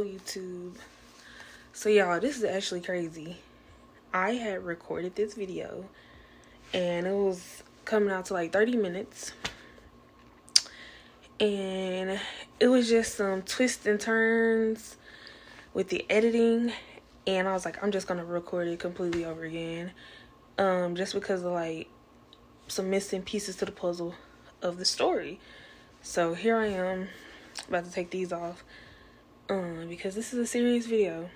YouTube. So y'all, this is actually crazy. I had recorded this video and it was coming out to like 30 minutes. And it was just some twists and turns with the editing. And I was like, I'm just going to record it completely over again. Just because of like some missing pieces to the puzzle of the story. So here I am about to take these off. Because this is a serious video.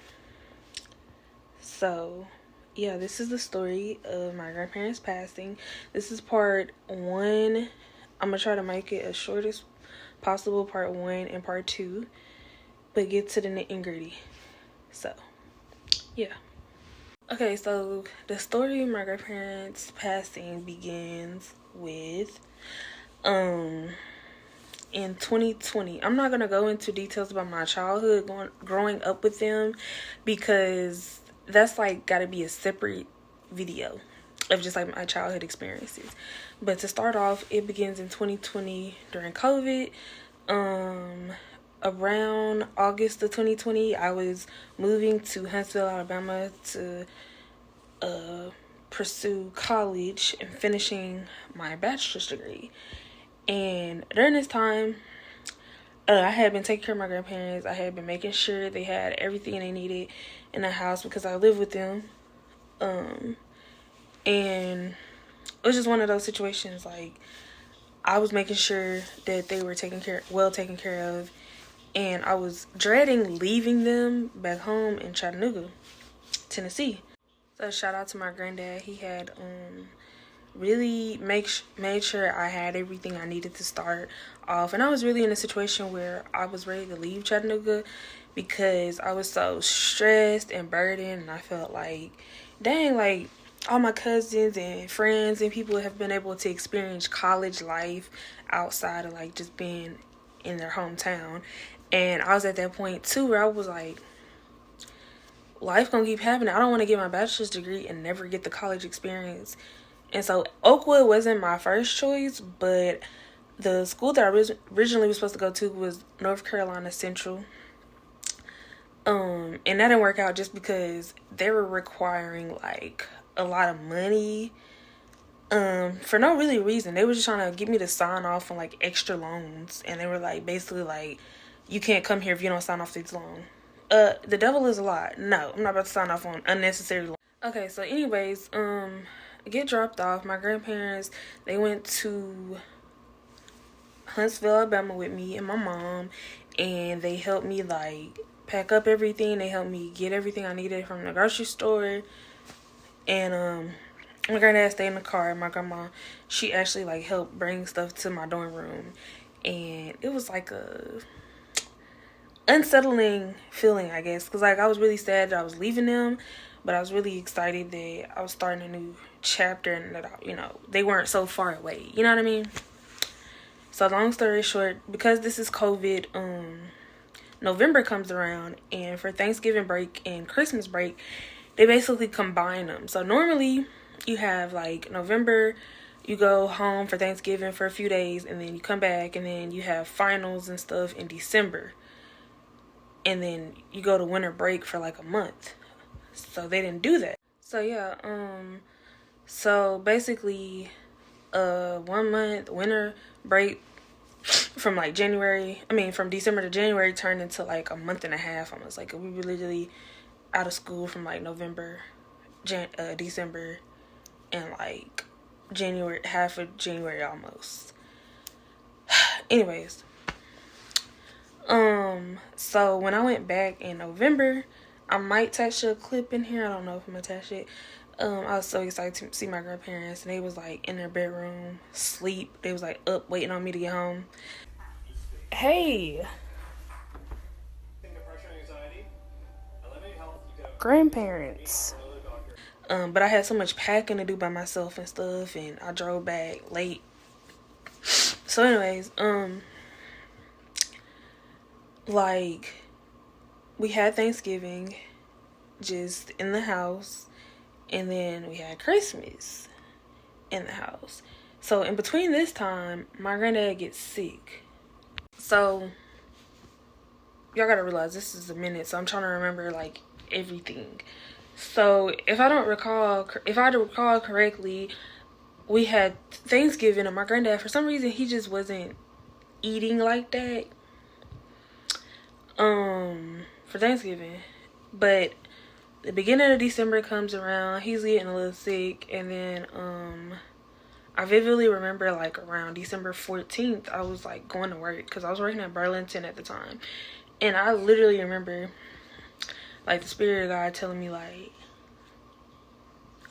So yeah, this is the story of my grandparents passing. This is part 1. I'm gonna try to make it as short as possible, part 1 and part 2, but get to the nitty gritty. So yeah. Okay, so the story of my grandparents passing begins with in 2020. I'm not gonna go into details about my childhood growing up with them, because that's like gotta be a separate video of just like my childhood experiences. But to start off, it begins in 2020 during COVID. Around August of 2020, I was moving to Huntsville, Alabama to pursue college and finishing my bachelor's degree. And during this time, I had been taking care of my grandparents. I had been making sure they had everything they needed in the house because I lived with them. And it was just one of those situations, like, I was making sure that they were taken care of, and I was dreading leaving them back home in Chattanooga, Tennessee. So shout out to my granddad. He had really made sure I had everything I needed to start off. And I was really in a situation where I was ready to leave Chattanooga because I was so stressed and burdened, and I felt like, dang, like all my cousins and friends and people have been able to experience college life outside of like just being in their hometown. And I was at that point too where I was like, life gonna keep happening. I don't want to get my bachelor's degree and never get the college experience. And so Oakwood wasn't my first choice, but the school that I originally was supposed to go to was North Carolina Central. And that didn't work out just because they were requiring like a lot of money for no really reason. They were just trying to get me to sign off on like extra loans, and they were like basically like, you can't come here if you don't sign off these loans. The devil is a lie. No, I'm not about to sign off on unnecessary loans. Okay, so anyways, get dropped off. My grandparents, they went to Huntsville, Alabama with me and my mom, and they helped me like pack up everything. They helped me get everything I needed from the grocery store. And my granddad stayed in the car, and my grandma, she actually like helped bring stuff to my dorm room. And it was like a unsettling feeling, I guess, because like I was really sad that I was leaving them, but I was really excited that I was starting a new chapter and that they weren't so far away. You know what I mean? So long story short, because this is COVID, November comes around, and for Thanksgiving break and Christmas break, they basically combine them. So normally you have like November, you go home for Thanksgiving for a few days, and then you come back, and then you have finals and stuff in December. And then you go to winter break for like a month. So they didn't do that. So yeah, so basically 1 month winter break from like from December to January turned into like a month and a half almost. Like we were literally out of school from like November, December, and like January, half of January almost. Anyways, so when I went back in November, I might attach a clip in here. I don't know if I'm gonna attach it. I was so excited to see my grandparents, and they was like in their bedroom, sleep. They was like up waiting on me to get home. Hey. Grandparents. But I had so much packing to do by myself and stuff, and I drove back late. So anyways, like, we had Thanksgiving just in the house, and then we had Christmas in the house. So in between this time, my granddad gets sick. So y'all gotta realize this is a minute, so I'm trying to remember like everything. So if I recall correctly, we had Thanksgiving, and my granddad, for some reason, he just wasn't eating like that for Thanksgiving. But the beginning of December comes around, he's getting a little sick, and then I vividly remember like around December 14th, I was like going to work because I was working at Burlington at the time, and I literally remember like the spirit of God telling me like,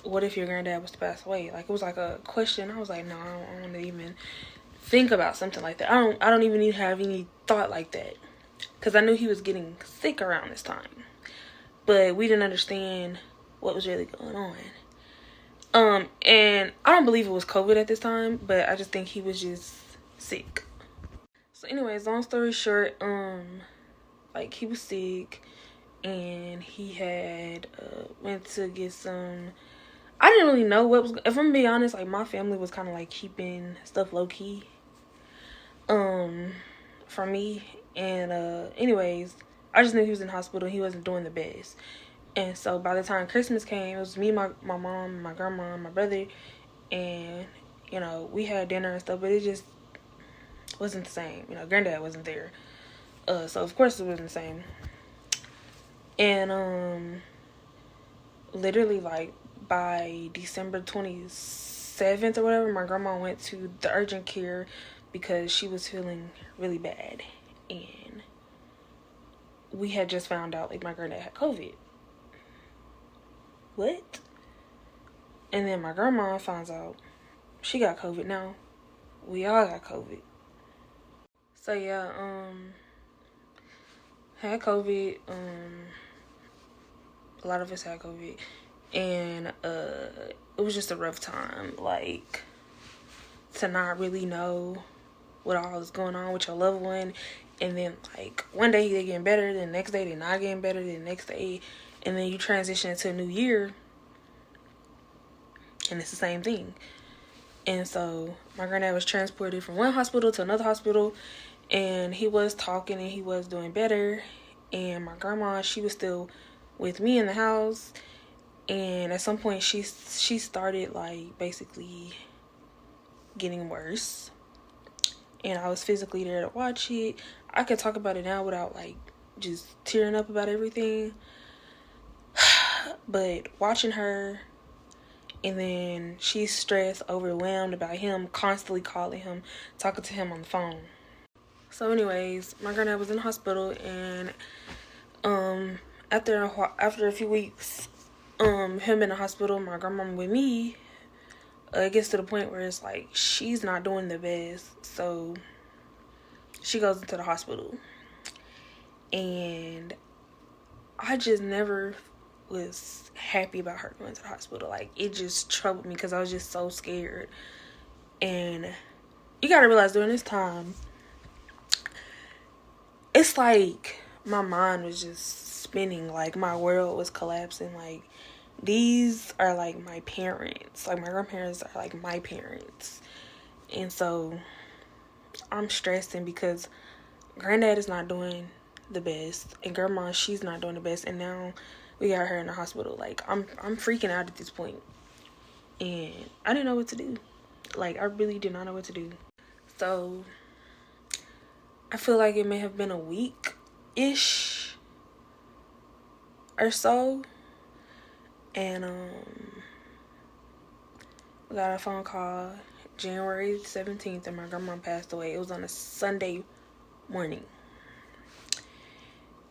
what if your granddad was to pass away? Like, it was like a question. I was like, no, I don't want to even think about something like that. I don't even need to have any thought like that, because I knew he was getting sick around this time, but we didn't understand what was really going on. And I don't believe it was COVID at this time, but I just think he was just sick. So anyways, long story short, like, he was sick, and he had went to get some, I didn't really know what was, if I'm being honest, like, my family was kind of like keeping stuff low key from me. And anyways, I just knew he was in the hospital. He wasn't doing the best. And so by the time Christmas came, it was me, my mom, my grandma, my brother, and, you know, we had dinner and stuff, but it just wasn't the same. You know, granddad wasn't there. So of course it wasn't the same. And literally like by December 27th or whatever, my grandma went to the urgent care because she was feeling really bad. And we had just found out like my granddad had COVID. What? And then my grandma finds out she got COVID now. We all got COVID. So yeah, had COVID. A lot of us had COVID. And it was just a rough time. Like, to not really know what all is going on with your loved one. And then like one day they're getting better, then the next day they're not getting better, then the next day, and then you transition into a new year and it's the same thing. And so my granddad was transported from one hospital to another hospital, and he was talking and he was doing better. And my grandma, she was still with me in the house, and at some point she started like basically getting worse, and I was physically there to watch it. I could talk about it now without like just tearing up about everything, but watching her, and then she's stressed, overwhelmed about him constantly calling him, talking to him on the phone. So anyways, my granddad was in the hospital, and after a few weeks him in the hospital, my grandma with me, it gets to the point where it's like she's not doing the best, so she goes into the hospital. And I just never was happy about her going to the hospital. Like, it just troubled me because I was just so scared. And you gotta realize during this time, it's like my mind was just spinning. Like, my world was collapsing. Like, these are like my parents. Like, my grandparents are like my parents. And so I'm stressing because granddad is not doing the best, and grandma, she's not doing the best, and now we got her in the hospital. Like, I'm freaking out at this point, and I didn't know what to do. Like, I really did not know what to do. So I feel like it may have been a week-ish or so, and we got a phone call January 17th, and my grandma passed away. It was on a Sunday morning.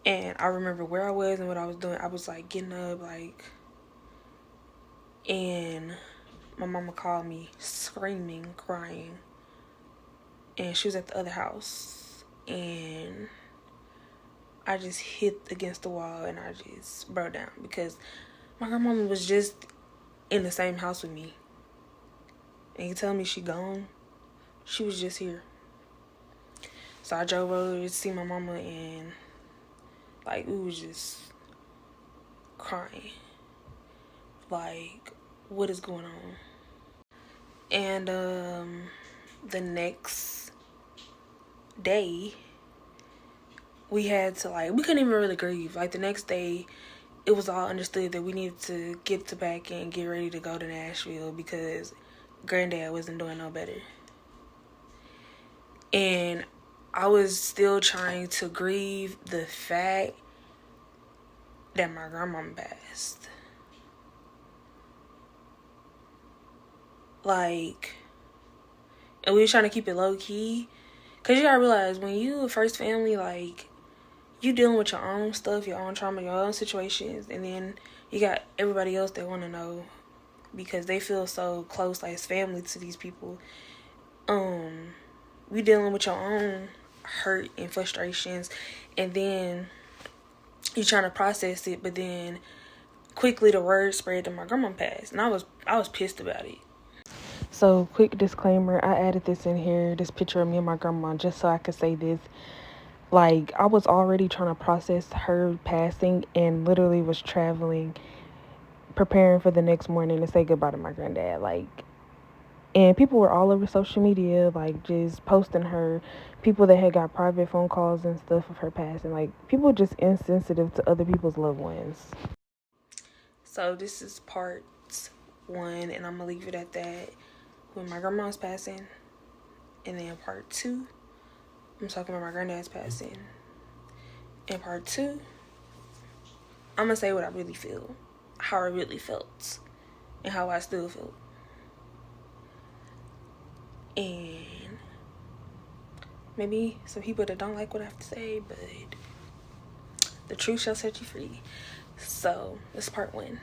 And I remember where I was and what I was doing. I was like getting up, like, and my mama called me screaming, crying, and she was at the other house, and I just hit against the wall and I just broke down because my grandmama was just in the same house with me. And you tell me she gone? She was just here. So I drove over to see my mama, and like, we was just crying. Like, what is going on? And the next day, we had to, like, we couldn't even really grieve. Like, the next day, it was all understood that we needed to get to back and get ready to go to Nashville because granddad wasn't doing no better. And I was still trying to grieve the fact that my grandmama passed. Like, and we were trying to keep it low key. Because you gotta realize, when you a first family, like, you dealing with your own stuff, your own trauma, your own situations. And then you got everybody else that want to know because they feel so close, like, as family to these people. We dealing with your own hurt and frustrations. And then you trying to process it. But then quickly the word spread that my grandma passed. And I was pissed about it. So, quick disclaimer, I added this in here, this picture of me and my grandma, just so I could say this. Like, I was already trying to process her passing and literally was traveling, preparing for the next morning to say goodbye to my granddad. Like, and people were all over social media, like, just posting her, people that had got private phone calls and stuff of her passing. Like, people just insensitive to other people's loved ones. So, this is part 1, and I'm going to leave it at that. When my grandma's passing, and then part 2, I'm talking about my granddad's passing. In part 2, I'm gonna say what I really feel, how I really felt, and how I still feel. And maybe some people that don't like what I have to say, but the truth shall set you free. So, this is part 1.